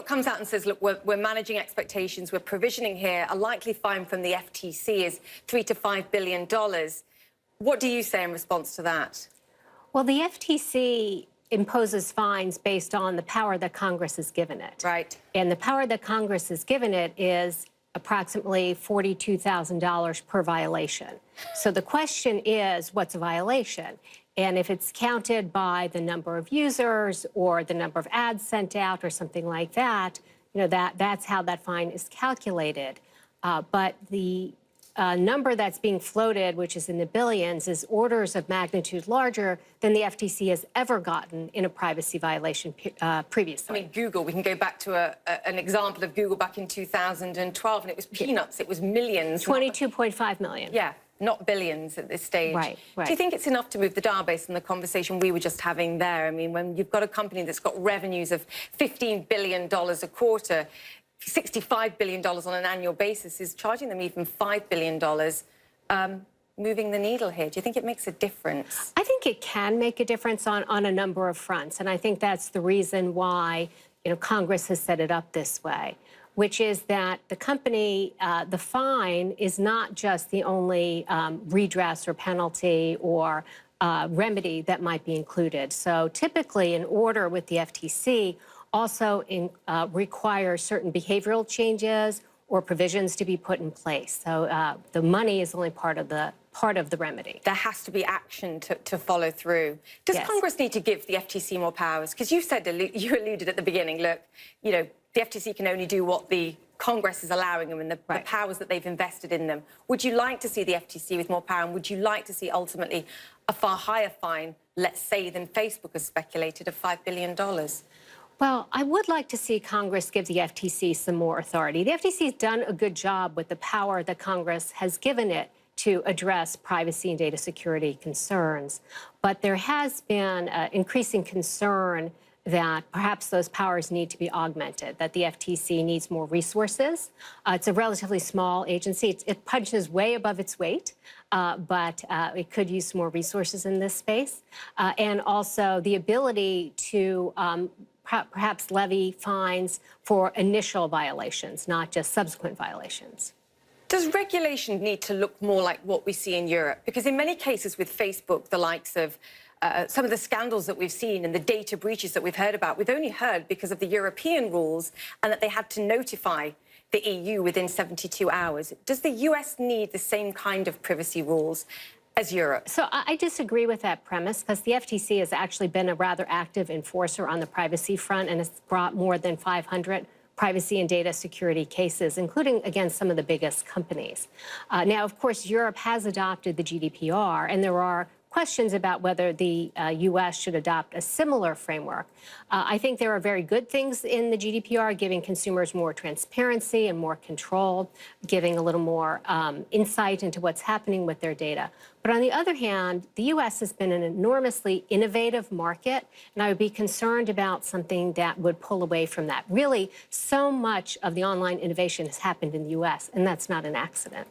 comes out and says, look, we're managing expectations, we're provisioning here. A likely fine from the FTC is $3 to $5 billion. What do you say in response to that? Well, the FTC imposes fines based on the power that Congress has given it. Right. And the power that Congress has given it is approximately $42,000 per violation. So the question is, what's a violation? And if it's counted by the number of users or the number of ads sent out or something like that, that's how that fine is calculated. But the number that's being floated, which is in the billions, is orders of magnitude larger than the FTC has ever gotten in a privacy violation previously. I mean, Google, we can go back to an example of Google back in 2012, and it was peanuts. It was millions. 22.5 million. Yeah, not billions at this stage. Right. Do you think it's enough to move the dial based on the conversation we were just having there? I mean, when you've got a company that's got revenues of $15 billion a quarter, $65 billion on an annual basis, is charging them even $5 billion, moving the needle here? Do you think it makes a difference? I think it can make a difference on a number of fronts, and I think that's the reason why Congress has set it up this way, which is that the company, the fine is not just the only redress or penalty or remedy that might be included. So typically an order with the FTC also requires certain behavioral changes or provisions to be put in place. So the money is only part of the remedy. There has to be action to follow through. Does Congress need to give the FTC more powers? Because you alluded at the beginning, look, the FTC can only do what the Congress is allowing them and the powers that they've invested in them. Would you like to see the FTC with more power, and would you like to see ultimately a far higher fine, let's say, than Facebook has speculated, of $5 billion? Well, I would like to see Congress give the FTC some more authority. The FTC has done a good job with the power that Congress has given it to address privacy and data security concerns. But there has been increasing concern that perhaps those powers need to be augmented, that the FTC needs more resources. It's a relatively small agency. It punches way above its weight, but it could use more resources in this space. And also the ability to perhaps levy fines for initial violations, not just subsequent violations. Does regulation need to look more like what we see in Europe? Because in many cases with Facebook, the likes of some of the scandals that we've seen and the data breaches that we've heard about, we've only heard because of the European rules and that they had to notify the EU within 72 hours. Does the US need the same kind of privacy rules as Europe? So I disagree with that premise, because the FTC has actually been a rather active enforcer on the privacy front and has brought more than 500 privacy and data security cases, including against some of the biggest companies. Now, of course, Europe has adopted the GDPR, and there are questions about whether the U.S. should adopt a similar framework. I think there are very good things in the GDPR, giving consumers more transparency and more control, giving a little more insight into what's happening with their data. But on the other hand, the U.S. has been an enormously innovative market, and I would be concerned about something that would pull away from that. Really, so much of the online innovation has happened in the U.S., and that's not an accident.